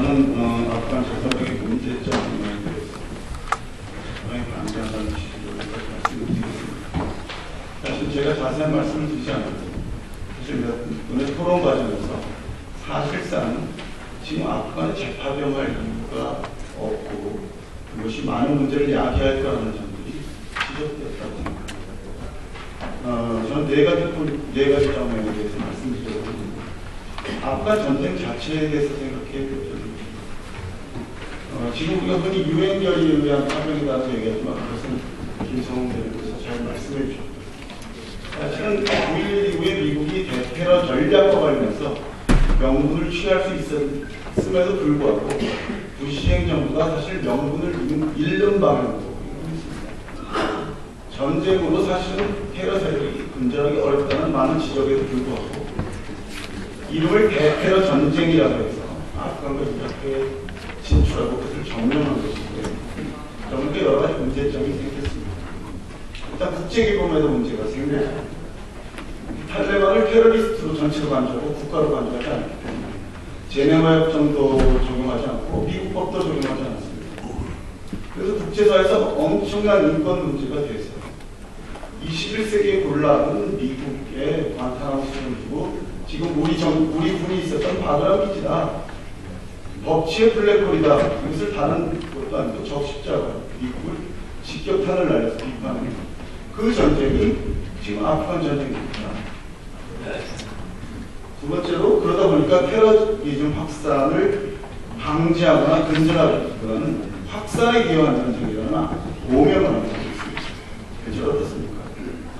저는 아프간 전사적인 문제점에 대해서 상당히 반대한다는 취지로 말씀을 드리겠습니다. 사실 제가 자세한 말씀을 드리지 않아도 사실 오늘 토론 과정에서 사실상 지금 아프간에 재파병할 이유가 없고 그것이 많은 문제를 야기할 거라는 점들이 지적되었다고 생각합니다. 저는 네 가지 점에 대해서 말씀드리려고 합니다. 아프간 전쟁 자체에 대해서 생각해 볼 적이 지금 우리가 흔히 유엔 결의에 의한 파병이라고 얘기하지만 그것은 김성훈 대표께서 잘 말씀해 주셨죠. 사실은 9.11 이후에 미국이 대테러 전략과 관련해서 명분을 취할 수 있었음에도 불구하고 부시 행정부가 사실 명분을 잃는 방향으로 있습니다. 전쟁으로 사실은 테러 세력이 근절하기 어렵다는 많은 지적에도 불구하고 이름을 대테러 전쟁이라고 해서 아프간과 이라크에 진출하고 그것을 점령한 것인데 그러니까 여러 가지 문제점이 생겼습니다. 일단 국제기금에도 문제가 생겼습니다. 탈레반을 테러리스트로 전체로 간주하고 국가로 간주하지 않기 때문에 제네바 협정도 적용하지 않고 미국 법도 적용하지 않았습니다. 그래서 국제사회에서 엄청난 인권 문제가 돼서 21세기의 곤란은 미국의 관타나무 수준을 두고 지금 우리 군이 있었던 바그라 기지다. 법치의 블랙홀이다. 이것을 다른 것도 아니고 적십자가 미국을 직격탄을 날려서 비판하는 그 전쟁이 지금 아프간 전쟁입니다. 두 번째로 그러다 보니까 테러리즘 확산을 방지하거나 근절하기보다는 확산에 기여한 전쟁이라나 오명을 하고 있습니다. 대체 어떻습니까?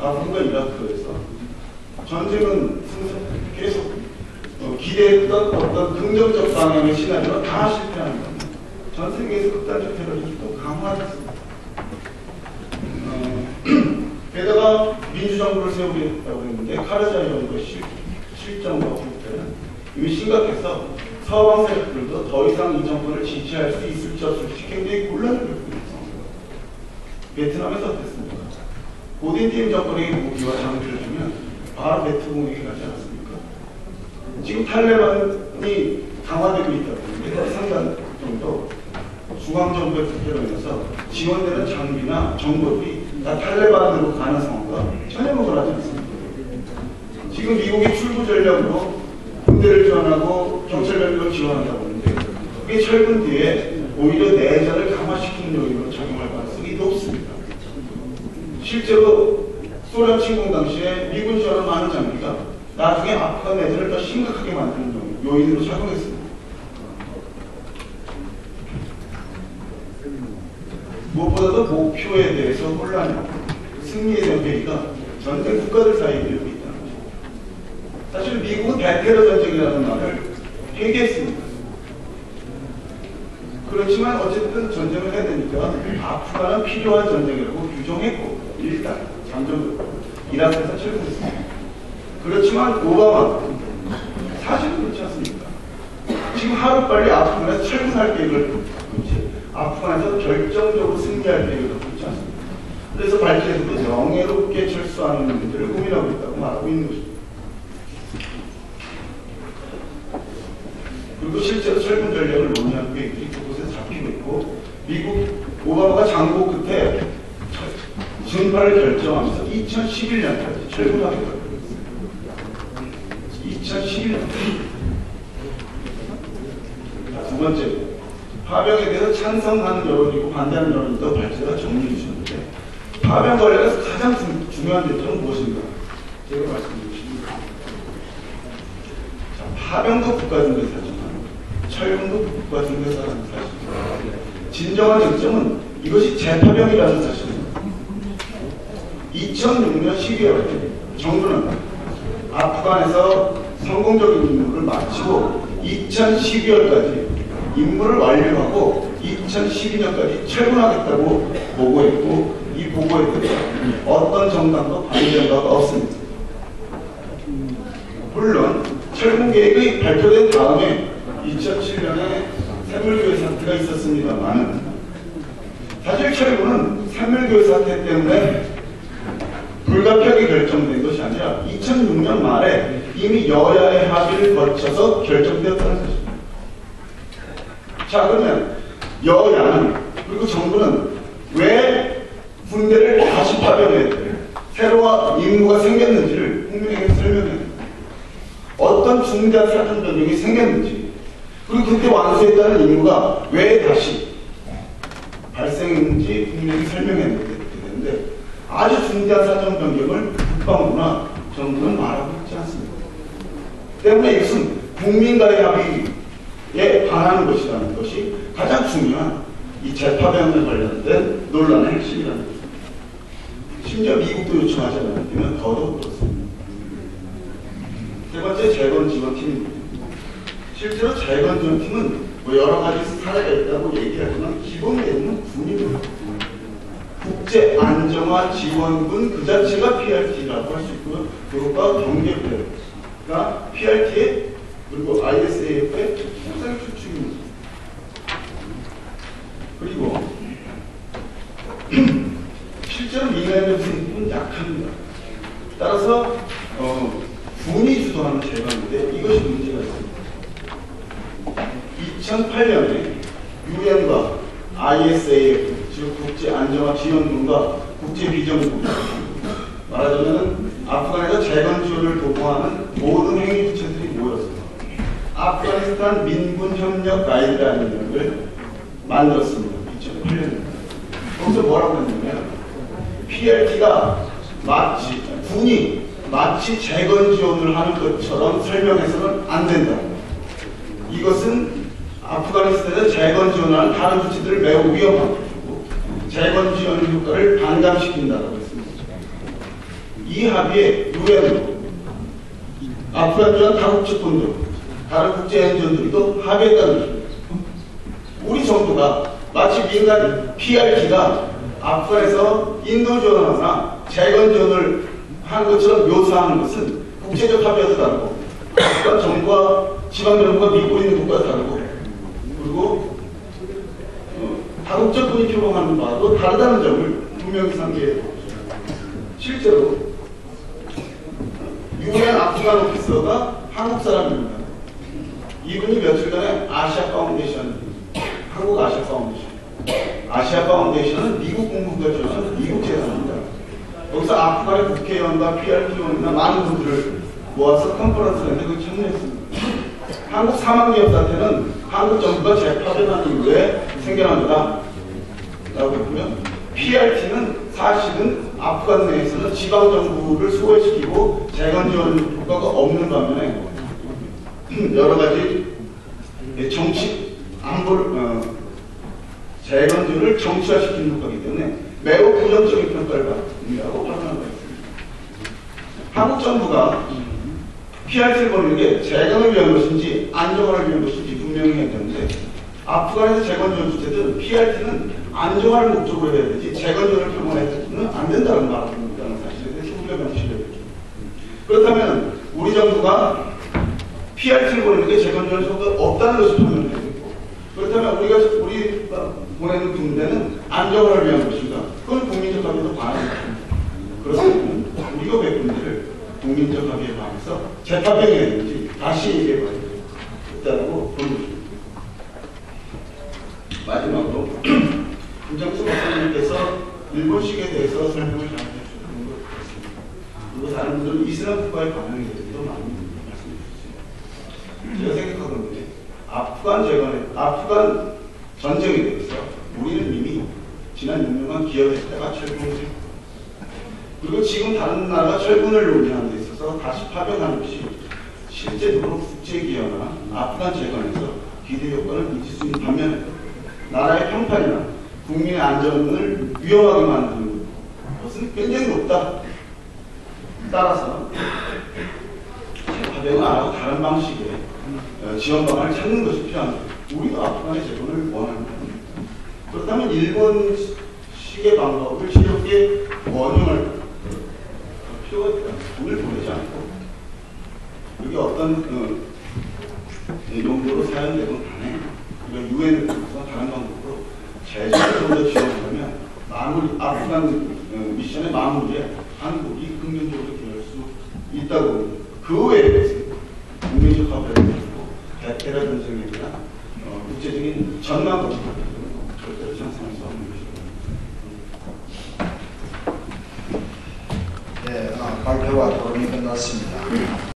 아프간과 이라크에서 전쟁은 계속 기대했던 어떤 긍정적 방향의 시나리오가 다 실패하는 겁니다. 전 세계에서 극단적 테러리즘도 강화됐습니다. 게다가 민주정부를 세우겠다고 했는데 카르자이 정부의 실정과 후퇴는 이미 심각해서 서방 세력들도 더 이상 이 정권을 지지할 수 있을지 없을지 굉장히 곤란을 겪고 있습니다. 베트남에서 어땠습니까? 고딘팀 정권에게 무기와 장비를 주면 바로 베트공에게 가지 않았습니까? 지금 탈레반이 강화되고 있다고 하는데 상당 정도 중앙정부의 부패로 인해서 지원되는 장비나 정보들이 다 탈레반으로 가는 상황과 전혀 무관하지 않습니다. 지금 미국이 출구 전략으로 군대를 지원하고 경찰 병력을 지원한다고 하는데 그게 철분 뒤에 오히려 내전을 강화시키는 요인으로 작용할 가능성이 높습니다. 실제로 소련 침공 당시에 미군 지원한 많은 장비가 나중에 아프간 내전을 더 심각하게 만드는 요인으로 작용했습니다. 무엇보다도 목표에 대해서 혼란이 승리에 대한 회의가 전쟁 국가들 사이에 일고 있다는 것입니다. 사실 미국은 대테러 전쟁이라는 말을 회개했습니다. 그렇지만 어쨌든 전쟁을 해야 되니까 아프간은 필요한 전쟁이라고 규정했고 일단 잠정적으로 이라크에서 철군했습니다. 그렇지만 오바마 사실은 그렇지 않습니까? 지금 하루빨리 아프간에서 철군할 계획을 아프간에서 결정적으로 승리할 계획을 갖고 있지 않습니다. 그래서 발제에서도 명예롭게 철수하는 문제를 고민하고 있다고 말하고 있는 것입니다. 그리고 실제로 철군 전략을 논의한 계획들이 그곳에서 잡히고 있고 미국 오바마가 장고 끝에 증파를 결정하면서 2011년까지 철군하겠다고 했습니다. 2011년. 두 번째, 파병에 대해서 찬성하는 여론이고 반대하는 여론도 발제가 정리해 주셨는데 파병 관련해서 가장 중요한 대점은 무엇인가? 제가 말씀드리겠습니다. 파병도 국가중개사지만 철군도 국가중개사라는 사실입니다. 진정한 쟁점은 이것이 재파병이라는 사실입니다. 2006년 12월에 정부는 아프간에서 성공적인 임무를 마치고 2012월까지 임무를 완료하고 2012년까지 철군하겠다고 보고했고 이 보고에 대해서 어떤 정당도 반대한 바가 없습니다. 물론 철군 계획이 발표된 다음에 2007년에 샘물교회 사태가 있었습니다만 사실 철군은 샘물교회 사태 때문에 불가피하게 결정된 것이 아니라 2006년 말에 이미 여야의 합의를 거쳐서 결정되었다는 것입니다. 자, 그러면 여야는 그리고 정부는 왜 군대를 다시 파병해야 돼? 새로운 임무가 생겼는지를 국민에게 설명해야 돼. 어떤 중대한 사전 변경이 생겼는지, 그리고 그때 완수했다는 임무가 왜 다시 발생했는지 국민에게 설명해야 되는데, 아주 중대한 사전 변경을 국방부나 정부는 말하고 있지 않습니다. 때문에 이것은 국민과의 합의에 반하는 것이라는 것이 가장 중요한 이 재파병에 관련된 논란의 핵심이라는 것입니다. 심지어 미국도 요청하지 않았다면 더더욱 그렇습니다. 세 번째, 재건지원팀입니다. 실제로 재건지원팀은 뭐 여러 가지 사례가 있다고 얘기하지만 기본 내용은 군입니다. 국제안정화지원군 그 자체가 PRT라고 할 수 있고요. 그것과 경계부대가 PRT에 그리고 ISAF의 상당히 추측입니다. 그리고 실제로 민간의 분은 약합니다. 따라서 군이 주도하는 재건인데 이것이 문제가 있습니다. 2008년에 유엔과 ISAF, 즉 국제안정화지원군과 국제비전국, 말하자면 아프간에서 재건 지원을 도모하는 모든 행위주체들이 모여서 아프가니스탄 민군협력 가이드라인을 만들었습니다. 2008년에. 거기서 뭐라고 했냐면 PRT가 군이 마치 재건 지원을 하는 것처럼 설명해서는 안 된다. 이것은 아프가니스탄에서 재건 지원하는 다른 주체들을 매우 위험하고 재건 지원 효과를 반감시킨다고 했습니다. 이 합의에 유엔도 아프간 지원 다국제권들, 다른 국제 엔전들도 합의했다는 것입니다. 우리 정부가 마치 민간 PRT가 아프간에서 인도 지원하거나 재건 지원을 하는 것처럼 묘사하는 것은 국제적 합의와도 다르고 아프간 정부와 지방정부가 믿고 있는 것과 다르고 그리고 다국제권이 표방하는 바도 다르다는 점을 분명히 상기해야 됩니다. 실제로 유엔 아프간 오피서가 한국 사람입니다. 이분이 며칠 전에 아시아 파운데이션, 한국 아시아 파운데이션, 아시아 파운데이션은 미국 공군과 지원하는 미국 재단입니다. 여기서 아프간의 국회의원과 PRT원이나 많은 분들을 모아서 컨퍼런스를 했는데 거기 참여했습니다. 한국 사망기업 사태는 한국 정부가 재파병한 이후에 생겨난 거다 라고 했고요. PRT는 사실은 아프간 내에서는 지방정부를 소외시키고 재건지원 효과가 없는 반면에 여러 가지 정치, 안보를, 재건지원을 정치화시키는 효과이기 때문에 매우 부정적인 평가를 받는다고 판단하고 있습니다. 한국 정부가 PRT를 벌이는 게 재건을 위한 것인지 안정화를 위한 것인지 분명히 해야 되는데 아프간에서 재건지원 주체들은 PRT는 안정화를 목적으로 해야 되지 재건지원을 표본해서는 안 된다는 말입니다라는 사실에 대해서 우리가 명시해야 되죠. 그렇다면 우리 정부가 PRT를 보내는 게 재건지원 효과가 없다는 것을 표명해야 되고 그렇다면 우리가 보내는 군대는 안정화를 위한 것인가? 그건 국민적 합의에도 반하는 것입니다. 그렇다면 우리가 왜 군대를 국민적 합의에 반해서 재파병해야 되는지 다시 얘기해 봐야 되겠다고 보는 것입니다. 마지막으로 김정수 박사님께서 일본식에 대해서 설명을 잘 해주는 것 같습니다. 그리고 다른 분들은 이슬람 국가의 반응에 대해서도 많이 말씀해 주셨습니다. 제가 생각하건데 아프간 전쟁에 대해서 우리는 이미 지난 6년간 기여했다가 철군을 그리고 지금 다른 나라가 철군을 논의하는 데 있어서 다시 파병하는 것이 실제로 국제기여나 아프간 재건에서 기대 효과를 미칠 수 있는 반면에 나라의 평판이나 국민의 안전을 위험하게 만드는 것은 굉장히 높다. 따라서 파병은 안 하고 다른 방식의 지원 방안을 찾는 것이 필요합니다. 우리도 아프간의 재건을 원합니다. 그렇다면 일본식의 방법을 새롭게 원용할 필요가 있다. 돈을 보내지 않고 여기 어떤 용도로 사용되건 간에 유엔을 통해서 다른 방법으로 재정을 좀 더 지원하면 아프간 미션의 마무리에 한국이 긍정적으로 기여할 수 있다고 봅니다. 그 외에 국민적 합의를 가지고 대테러 전쟁이나 국제 구체적인 전망도 절대로 상상할 수 없는 것이죠. 네, 발표와 토론이 끝났습니다.